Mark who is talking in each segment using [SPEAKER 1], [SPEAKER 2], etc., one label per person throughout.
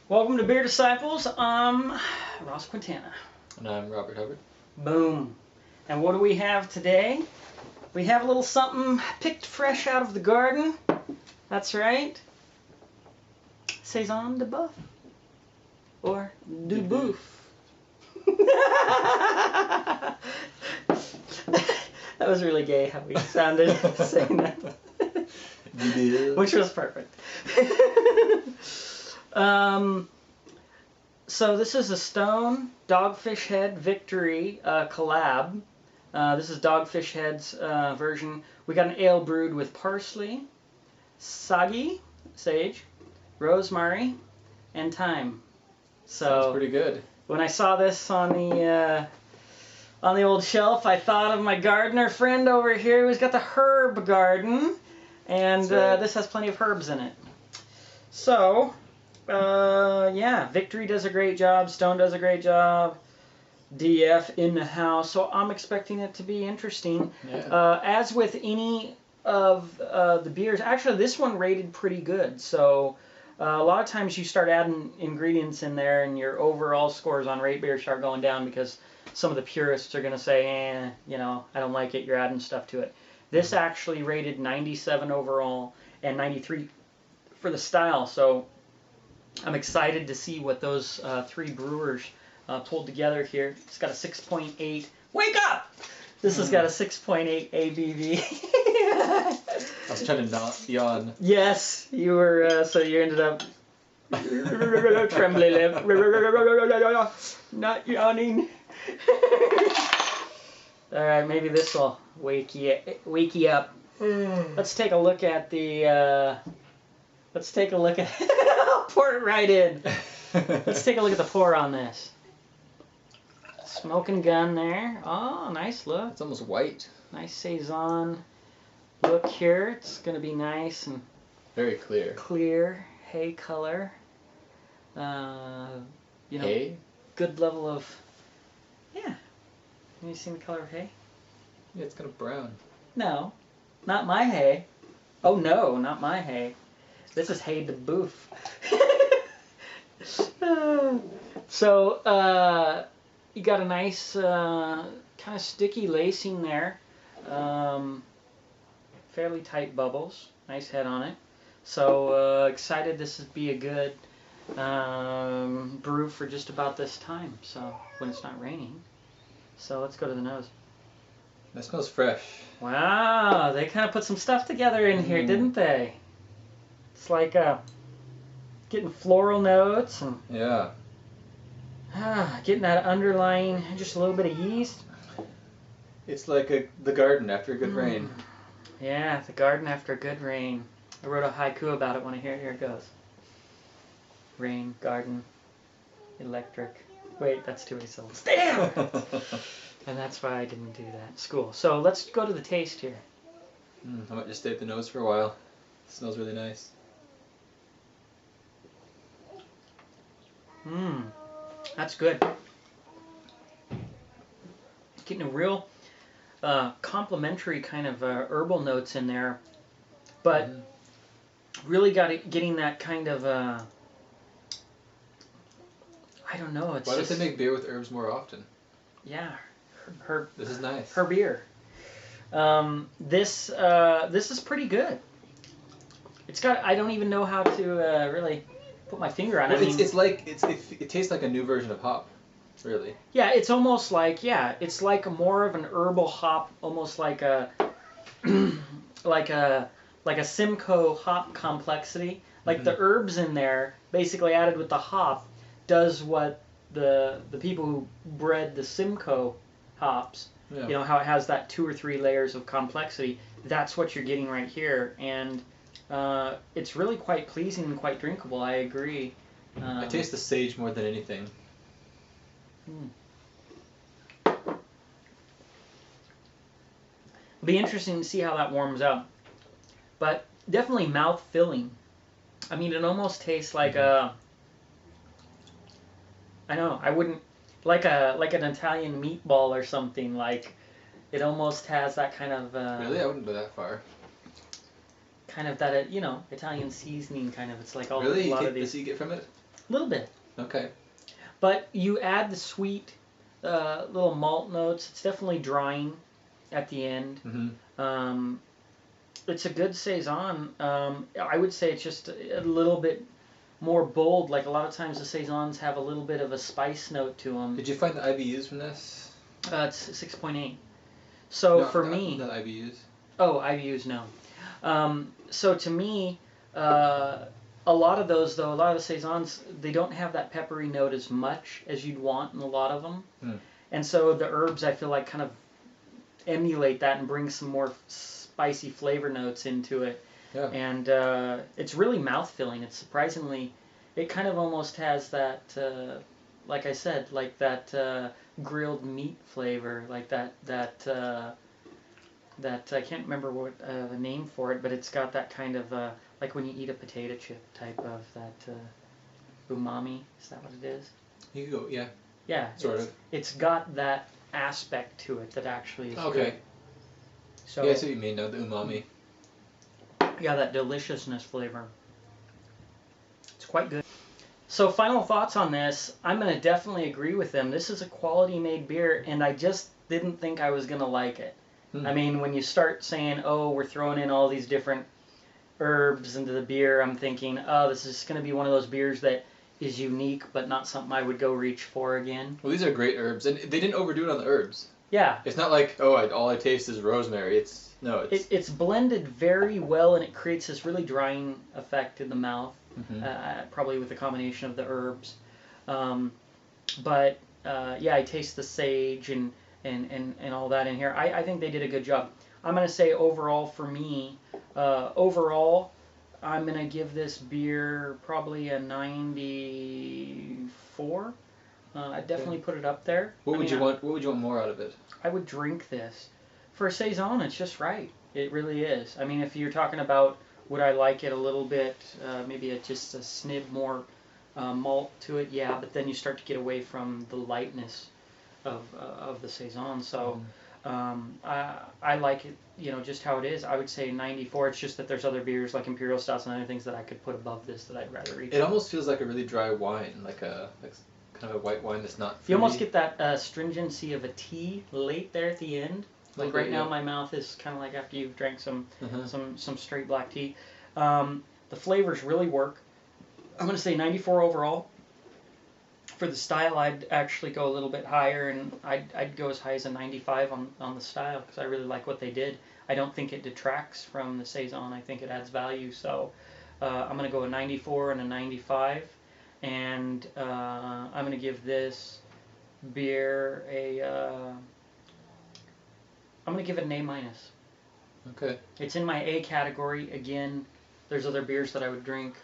[SPEAKER 1] Welcome to Beer Disciples. I'm Ross Quintana.
[SPEAKER 2] And I'm Robert Hubbard.
[SPEAKER 1] Boom. And what do we have today? We have a little something picked fresh out of the garden. That's right. Saison du BUFF. Or du BUFF. That was really gay how we sounded saying that. Which was perfect. So this is a Stone Dogfish Head Victory collab. This is Dogfish Head's version. We got an ale brewed with parsley, sage, rosemary, and thyme. So
[SPEAKER 2] sounds pretty good.
[SPEAKER 1] When I saw this on the old shelf, I thought of my gardener friend over here who's got the herb garden, and
[SPEAKER 2] right.
[SPEAKER 1] This has plenty of herbs in it. So. Yeah, Victory does a great job, Stone does a great job, DF in the house, so I'm expecting it to be interesting.
[SPEAKER 2] Yeah.
[SPEAKER 1] As with any of the beers, actually this one rated pretty good, so a lot of times you start adding ingredients in there and your overall scores on RateBeer start going down because some of the purists are going to say, you know, I don't like it, you're adding stuff to it. This actually rated 97 overall and 93 for the style, so I'm excited to see what those three brewers pulled together here. It's got a 6.8. Wake up! This has got a 6.8 ABV.
[SPEAKER 2] I was trying to not yawn.
[SPEAKER 1] Yes, you were. So you ended up trembly lip, not yawning. All right, maybe this will wake you up. Let's take a look at the. Let's take a look at. I'll pour it right in. Let's take a look at the pour on this. Smoking gun there. Oh, nice look.
[SPEAKER 2] It's almost white.
[SPEAKER 1] Nice saison look here. It's gonna be nice and
[SPEAKER 2] very clear.
[SPEAKER 1] Clear hay color. You know,
[SPEAKER 2] hay.
[SPEAKER 1] Good level of. Yeah. Have you seen the color of hay?
[SPEAKER 2] Yeah, it's kind of brown.
[SPEAKER 1] No, not my hay. Oh no, not my hay. This is Hay du BUFF. So, you got a nice kind of sticky lacing there. Fairly tight bubbles. Nice head on it. So, excited this would be a good brew for just about this time. So, when it's not raining. So, let's go to the nose.
[SPEAKER 2] That smells fresh.
[SPEAKER 1] Wow, they kind of put some stuff together in here, didn't they? It's like getting floral notes and getting that underlying, just a little bit of yeast.
[SPEAKER 2] It's like the garden after a good rain.
[SPEAKER 1] Yeah, the garden after a good rain. I wrote a haiku about it when I hear it. Here it goes. Rain, garden, electric. Wait, that's 2 syllables. Damn! And that's why I didn't do that in school. So let's go to the taste here.
[SPEAKER 2] I might just stay at the nose for a while. It smells really nice.
[SPEAKER 1] That's good. Getting a real complementary kind of herbal notes in there, but really getting that kind of I don't know. It's
[SPEAKER 2] why don't they make beer with herbs more often?
[SPEAKER 1] Yeah,
[SPEAKER 2] This is nice.
[SPEAKER 1] Her beer. This is pretty good. It's got. I don't even know how to really put my finger on it.
[SPEAKER 2] Well, it tastes like a new version of hop, really.
[SPEAKER 1] Yeah, it's almost like it's like more of an herbal hop, almost like a like a Simcoe hop complexity. Like the herbs in there, basically added with the hop, does what the people who bred the Simcoe hops.
[SPEAKER 2] Yeah.
[SPEAKER 1] You know how it has that 2 or 3 layers of complexity. That's what you're getting right here, and it's really quite pleasing and quite drinkable. I agree.
[SPEAKER 2] I taste the sage more than anything.
[SPEAKER 1] It'll be interesting to see how that warms up, but definitely mouth filling. I mean, it almost tastes like I know. I wouldn't like an Italian meatball or something. Like it almost has that kind of.
[SPEAKER 2] Really, I wouldn't go that far.
[SPEAKER 1] Kind of that Italian seasoning kind of. It's like all
[SPEAKER 2] really?
[SPEAKER 1] a lot of these.
[SPEAKER 2] Does you get from it?
[SPEAKER 1] A little bit.
[SPEAKER 2] Okay.
[SPEAKER 1] But you add the sweet little malt notes. It's definitely drying at the end.
[SPEAKER 2] Mm-hmm.
[SPEAKER 1] It's a good Saison. I would say it's just a little bit more bold. Like a lot of times the Saisons have a little bit of a spice note to them.
[SPEAKER 2] Did you find the IBUs from this?
[SPEAKER 1] It's 6.8. So
[SPEAKER 2] no,
[SPEAKER 1] for me...
[SPEAKER 2] Not IBUs.
[SPEAKER 1] Oh, IBUs, no. So to me, a lot of those, though, a lot of the Saisons, they don't have that peppery note as much as you'd want in a lot of them.
[SPEAKER 2] Mm.
[SPEAKER 1] And so the herbs, I feel like, kind of emulate that and bring some more spicy flavor notes into it.
[SPEAKER 2] Yeah.
[SPEAKER 1] And it's really mouth-filling. It's surprisingly, it kind of almost has that, like I said, like that grilled meat flavor, like that I can't remember what the name for it, but it's got that kind of, like when you eat a potato chip type of that umami. Is that what it is?
[SPEAKER 2] You could go, yeah.
[SPEAKER 1] Yeah.
[SPEAKER 2] Sort of.
[SPEAKER 1] It's got that aspect to it that actually is
[SPEAKER 2] okay.
[SPEAKER 1] good. So,
[SPEAKER 2] yeah, I see what you mean, no, the umami.
[SPEAKER 1] Yeah, that deliciousness flavor. It's quite good. So final thoughts on this. I'm going to definitely agree with them. This is a quality made beer, and I just didn't think I was going to like it. I mean, when you start saying, oh, we're throwing in all these different herbs into the beer, I'm thinking, oh, this is going to be one of those beers that is unique, but not something I would go reach for again.
[SPEAKER 2] Well, these are great herbs, and they didn't overdo it on the herbs.
[SPEAKER 1] Yeah.
[SPEAKER 2] It's not like, oh, all I taste is rosemary.
[SPEAKER 1] It's blended very well, and it creates this really drying effect in the mouth, probably with a combination of the herbs. But I taste the sage and all that in here. I think they did a good job. I'm going to say overall for me, I'm going to give this beer probably a 94. I'd definitely put it up there.
[SPEAKER 2] What would you want more out of it?
[SPEAKER 1] I would drink this. For a Saison, it's just right. It really is. I mean, if you're talking about would I like it a little bit, maybe just a snib more malt to it, yeah, but then you start to get away from the lightness of the Saison. So I like it, just how it is. I would say 94. It's just that there's other beers like Imperial Stouts and other things that I could put above this that I'd rather reach.
[SPEAKER 2] It almost feels like a really dry wine, like kind of a white wine that's not fruity.
[SPEAKER 1] You almost get that astringency of a tea late there at the end. Like right now, my mouth is kind of like after you've drank some straight black tea. The flavors really work. I'm going to say 94 overall. For the style, I'd actually go a little bit higher, and I'd go as high as a 95 on the style because I really like what they did. I don't think it detracts from the Saison. I think it adds value. So I'm going to go a 94 and a 95, and I'm going to give this beer I'm going to give it an A-.
[SPEAKER 2] Okay.
[SPEAKER 1] It's in my A category. Again, there's other beers that I would drink,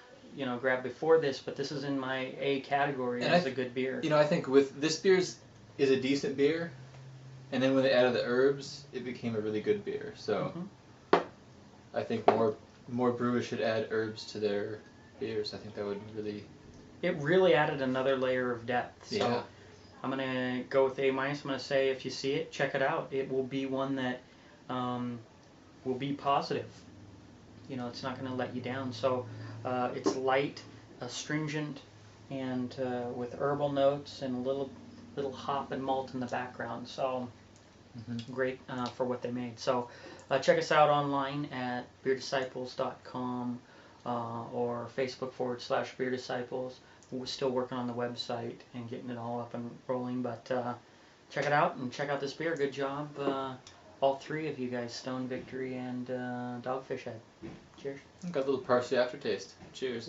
[SPEAKER 1] grab before this, but this is in my A category as a good beer.
[SPEAKER 2] I think with this beer is a decent beer, and then when they added the herbs, it became a really good beer. So I think more brewers should add herbs to their beers. I think that would really...
[SPEAKER 1] It really added another layer of depth. So
[SPEAKER 2] yeah.
[SPEAKER 1] I'm going to go with A-. I'm going to say if you see it, check it out. It will be one that will be positive. It's not going to let you down. So it's light, astringent, and with herbal notes and a little hop and malt in the background. So great for what they made. So check us out online at BeerDisciples.com or Facebook.com/BeerDisciples. We're still working on the website and getting it all up and rolling, but check it out and check out this beer. Good job, all three of you guys, Stone, Victory, and Dogfish Head. Cheers.
[SPEAKER 2] Got a little parsley aftertaste. Cheers.